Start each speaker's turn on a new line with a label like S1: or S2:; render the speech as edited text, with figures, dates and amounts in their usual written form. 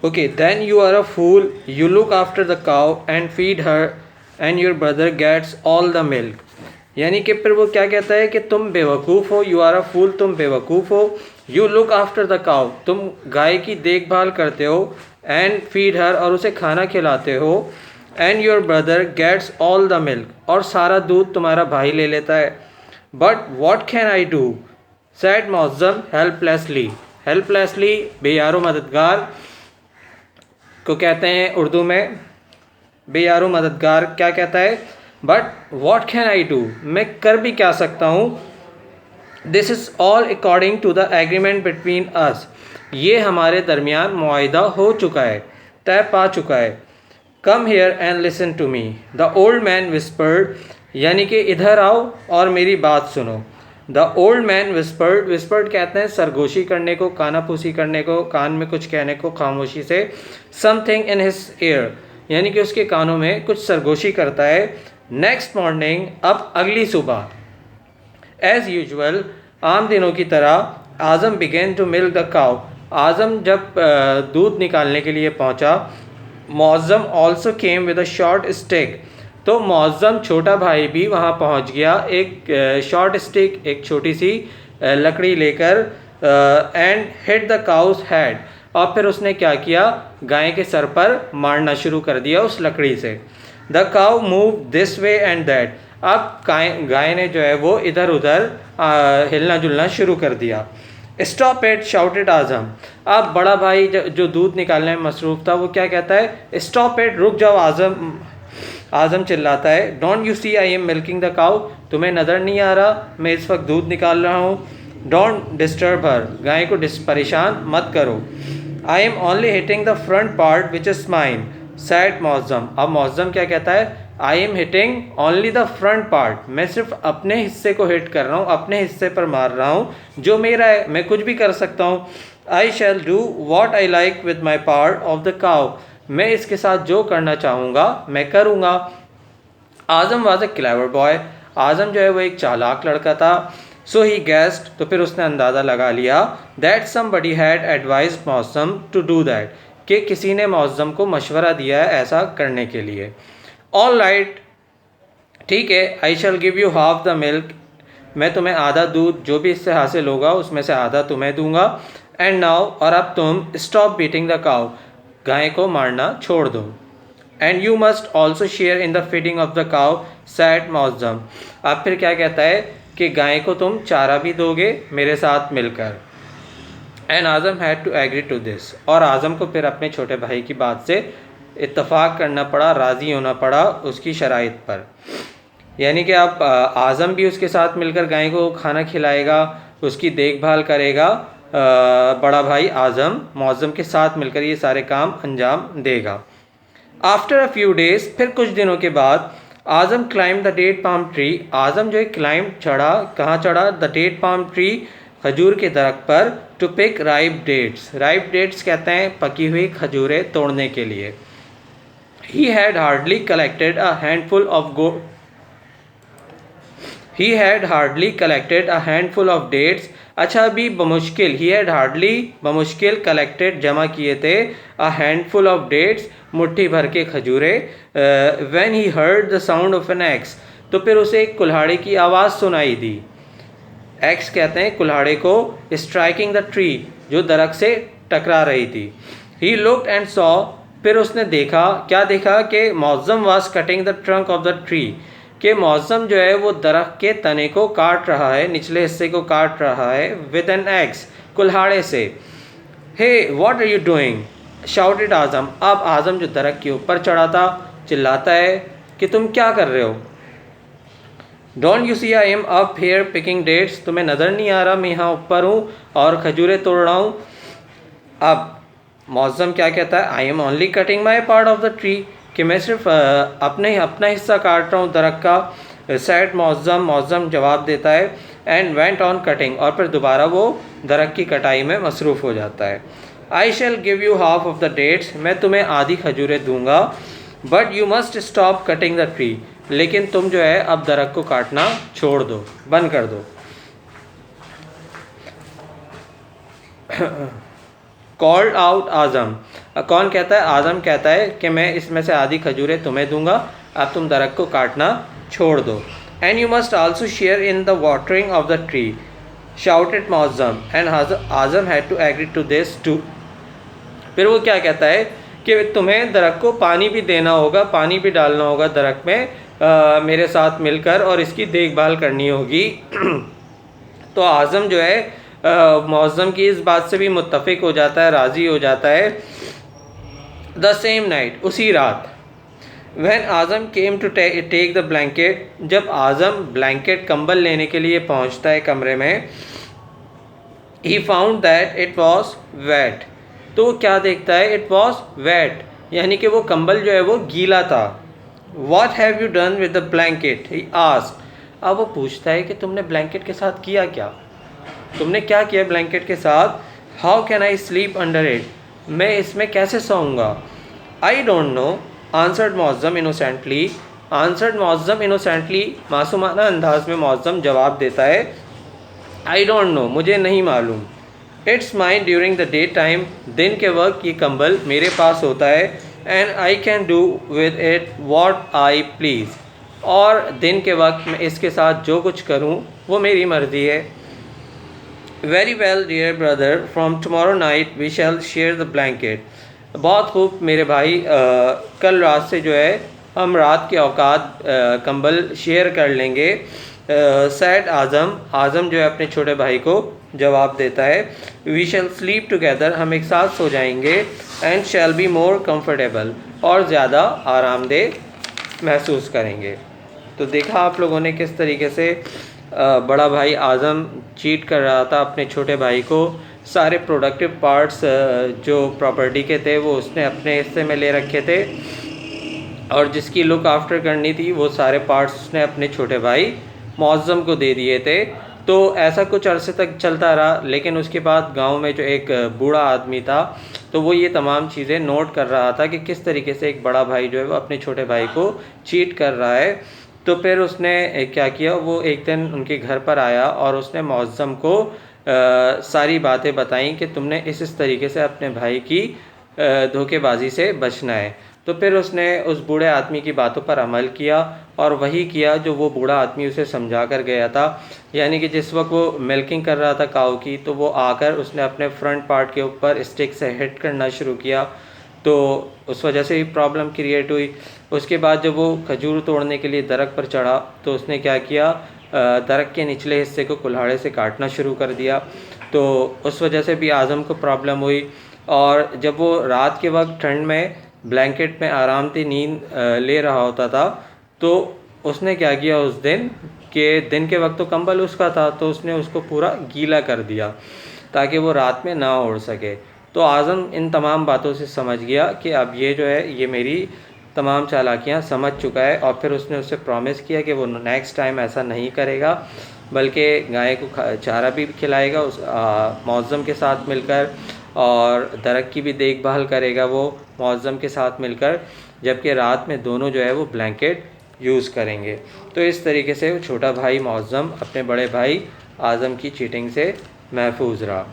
S1: Okay, then you are a fool, you look after the cow and feed her and your brother gets all the milk. यानी कि फिर वो क्या कहता है कि तुम बेवकूफ़ हो, यू आर अ फूल, तुम बेवकूफ़ हो, you look after the cow, तुम गाय की देखभाल करते हो, एंड फीड हर, और उसे खाना खिलाते हो, and your brother gets all the milk, और सारा दूध तुम्हारा भाई ले लेता है। But what can I do, said Mauzam helplessly. Helplessly बेयारो मददगार को कहते हैं उर्दू में, बेयारो मददगार क्या कहता है, but what can I do, मैं कर भी क्या सकता हूँ, this is all according to the agreement between us, ये हमारे दरमियान मुआहिदा हो चुका है, तय पा चुका है। Come here and listen to me, the old man whispered, यानी कि इधर आओ और मेरी बात सुनो। The old man whispered, whispered कहते हैं सरगोशी करने को, कानाफूसी करने को, कान में कुछ कहने को खामोशी से, समथिंग इन हिज ईयर, यानी कि उसके कानों में कुछ सरगोशी करता है। नेक्स्ट मॉर्निंग, अब अगली सुबह, एज यूजुअल, आम दिनों की तरह, Azam began to milk the cow, Azam जब दूध निकालने के लिए पहुंचा, Mauzam also came with a short stick, तो मौज़म छोटा भाई भी वहां पहुंच गया एक शॉर्ट स्टिक, एक छोटी सी लकड़ी लेकर, and hit the cows head, और फिर उसने क्या किया, गाय के सर पर मारना शुरू कर दिया उस लकड़ी से। The cow move this way and that, अब गाय ने जो है वो इधर उधर हिलना जुलना शुरू कर दिया। स्टॉप इट, शाउटेड आज़म, अब बड़ा भाई जो दूध निकालने में मसरूफ़ था वो क्या कहता है, स्टॉप इट, रुक जाओ आज़म। आज़म चिल्लाता है, don't you see I am milking the cow, तुम्हें नज़र नहीं आ रहा मैं इस वक्त दूध निकाल रहा हूँ। डोंट डिस्टर्ब हर, गाय को परेशान मत करो। I am only hitting the front part which is mine, said Mauzam, अब मौज़म क्या कहता है, I am hitting only the front part, मैं सिर्फ अपने हिस्से को हिट कर रहा हूँ, अपने हिस्से पर मार रहा हूँ जो मेरा है, मैं कुछ भी कर सकता हूँ। I shall do what I like with my part of the cow, मैं इसके साथ जो करना चाहूँगा मैं करूँगा। Azam was a clever boy, Azam जो है वो एक चालाक लड़का था। सो ही गेस्ड, तो फिर उसने अंदाज़ा लगा लिया, दैट समबडी हैड एडवाइज मौसम टू डू दैट, कि किसी ने मौसम को मशवरा दिया है ऐसा करने के लिए। ऑल राइट, ठीक है, I shall give you half the milk, मैं तुम्हें आधा दूध जो भी इससे हासिल होगा उसमें से आधा तुम्हें दूंगा। एंड नाउ, और अब तुम स्टॉप बीटिंग द काउ, गाय को मारना छोड़ दो। And you must also share in the feeding of the cow, sad Mauzam, अब फिर क्या कहता है कि गाय को तुम चारा भी दोगे मेरे साथ मिलकर। And Azam had to agree to this, और आज़म को फिर अपने छोटे भाई की बात से इत्तफ़ाक़ करना पड़ा, राज़ी होना पड़ा उसकी शराइत पर। यानी कि अब आज़म भी उसके साथ मिलकर गाय को खाना खिलाएगा, उसकी देखभाल करेगा, बड़ा भाई आज़म मौज़म के साथ मिलकर ये सारे काम अंजाम देगा। आफ्टर अ फ्यू डेज़, फिर कुछ दिनों के बाद, Azam climbed the date palm tree, Azam जो है क्लाइम चढ़ा, कहाँ चढ़ा, द डेट पाम ट्री, खजूर के दरख्त पर, to pick ripe dates, ripe dates कहते हैं पकी हुई खजूरें तोड़ने के लिए। He had hardly collected a handful of He had hardly collected a handful of dates, अच्छा अभी बमुश्किल, he had hardly बमुश्किल collected जमा किए थे, a handful of dates मुट्ठी भर के खजूरे, when he heard the sound of an axe, तो फिर उसे एक कुल्हाड़े की आवाज़ सुनाई दी। एक्स कहते हैं कुल्हाड़े को, स्ट्राइकिंग द ट्री, जो दरख्त से टकरा रही थी। ही लुक्ड एंड सॉ, फिर उसने देखा, क्या देखा कि Mauzam was cutting the trunk of the tree, कि मौज़म जो है वो दरख्त के तने को काट रहा है, निचले हिस्से को काट रहा है, विद एन एक्स, कुल्हाड़े से। Hey what are you doing, shouted Azam, अब आज़म जो दरख्त के ऊपर चढ़ा था चिल्लाता है कि तुम क्या कर रहे हो। Don't you see I am up here picking dates, तुम्हें नज़र नहीं आ रहा मैं यहाँ ऊपर हूँ और खजूरें तोड़ रहा हूँ। अब मौज़म क्या कहता है, I am only cutting my part of the tree, कि मैं सिर्फ अपना हिस्सा काट रहा हूँ दरख्त का। सैड मौज़म, मौज़म जवाब देता है, एंड वेंट ऑन कटिंग, और फिर दोबारा वो दरख्त की कटाई में मसरूफ़ हो जाता है। I shall give you half of the dates, मैं तुम्हें आधी खजूरें दूंगा, but you must stop cutting the tree, लेकिन तुम जो है अब दरख्त को काटना छोड़ दो, बंद कर दो। कॉल्ड आउट आज़म। कौन कहता है? आज़म कहता है कि मैं इसमें से आधी खजूरें तुम्हें दूंगा, अब तुम दरख्त को काटना छोड़ दो। And you must also share in the watering of the tree, shouted Muazzam, and Azam had to agree to this too. फिर वो क्या कहता है कि तुम्हें दरख्त को पानी भी देना होगा, पानी भी डालना होगा दरख्त में मेरे साथ मिलकर, और इसकी देखभाल करनी होगी। तो आज़म जो है मुअज़्ज़म की इस बात से भी मुत्तफ़िक हो जाता है, राज़ी हो जाता है। द सेम नाइट, उसी रात, when Azam came to take the blanket, जब आज़म ब्लैंकेट कंबल लेने के लिए पहुंचता है कमरे में, he found that it was wet. तो वो क्या देखता है? इट वॉज वेट, यानी कि वो कंबल जो है वो गीला था। What have you done with the blanket, he asked. अब वो पूछता है कि तुमने ब्लैंकेट के साथ किया क्या? तुमने क्या किया ब्लैंकेट के साथ? How can I sleep under it, मैं इसमें कैसे सोऊंगा? I don't know, answered Muazzam innocently. Answered Muazzam innocently, मासूमाना अंदाज में मुअज़्ज़म जवाब देता है, आई डोंट नो, मुझे नहीं मालूम। It's mine during the day time, दिन के वक्त ये कंबल मेरे पास होता है। And I can do with it what I please, और दिन के वक्त मैं इसके साथ जो कुछ करूँ वो मेरी मर्ज़ी है। Very well dear brother, from tomorrow night we shall share the blanket. बहुत खूब मेरे भाई, कल रात से जो है हम रात के औकात कंबल शेयर कर लेंगे। सैड आज़म, आज़म जो है अपने छोटे भाई को जवाब देता है। वी शैल स्लीप टुगेदर, हम एक साथ सो जाएंगे। And shall be more comfortable, और ज़्यादा आरामदेह महसूस करेंगे। तो देखा आप लोगों ने किस तरीके से बड़ा भाई आज़म चीट कर रहा था अपने छोटे भाई को। सारे प्रोडक्टिव पार्ट्स जो प्रॉपर्टी के थे वो उसने अपने हिस्से में ले रखे थे, और जिसकी लुक आफ्टर करनी थी वो सारे पार्ट्स उसने अपने छोटे भाई मुअज़्ज़म को दे दिए थे। तो ऐसा कुछ अरसे तक चलता रहा, लेकिन उसके बाद गांव में जो एक बूढ़ा आदमी था, तो वो ये तमाम चीज़ें नोट कर रहा था कि किस तरीके से एक बड़ा भाई जो है वो अपने छोटे भाई को चीट कर रहा है। तो फिर उसने क्या किया, वो एक दिन उनके घर पर आया और उसने मुअज़्ज़म को सारी बातें बताई कि तुमने इस तरीके से अपने भाई की धोखेबाजी से बचना है। तो फिर उसने उस बूढ़े आदमी की बातों पर अमल किया, और वही किया जो वो बूढ़ा आदमी उसे समझा कर गया था। यानी कि जिस वक्त वो मिल्किंग कर रहा था काऊ की, तो वो आकर उसने अपने फ्रंट पार्ट के ऊपर स्टिक से हिट करना शुरू किया, तो उस वजह से भी प्रॉब्लम क्रिएट हुई। उसके बाद जब वो खजूर तोड़ने के लिए दरख्त पर चढ़ा, तो उसने क्या किया, दरख्त के निचले हिस्से को कुल्हाड़े से काटना शुरू कर दिया। तो उस वजह से भी आज़म को प्रॉब्लम हुई। और जब वो रात के वक्त ठंड में ब्लैंकेट में आराम से नींद ले रहा होता था, तो उसने क्या किया उस दिन कि दिन के वक्त तो कंबल उसका था, तो उसने उसको पूरा गीला कर दिया ताकि वो रात में ना ओढ़ सके। तो आज़म इन तमाम बातों से समझ गया कि अब ये जो है ये मेरी तमाम चालाकियाँ समझ चुका है, और फिर उसने उससे प्रॉमिस किया कि वो नेक्स्ट टाइम ऐसा नहीं करेगा, बल्कि गाय को चारा भी खिलाएगा उस मुअज़्ज़म के साथ मिलकर, और दरख्त की भी देखभाल करेगा वो मुअज़्ज़म के साथ मिलकर, जबकि रात में दोनों जो है वो ब्लैंकेट यूज़ करेंगे। तो इस तरीके से छोटा भाई मुअज़्ज़म अपने बड़े भाई आज़म की चीटिंग से महफूज रहा।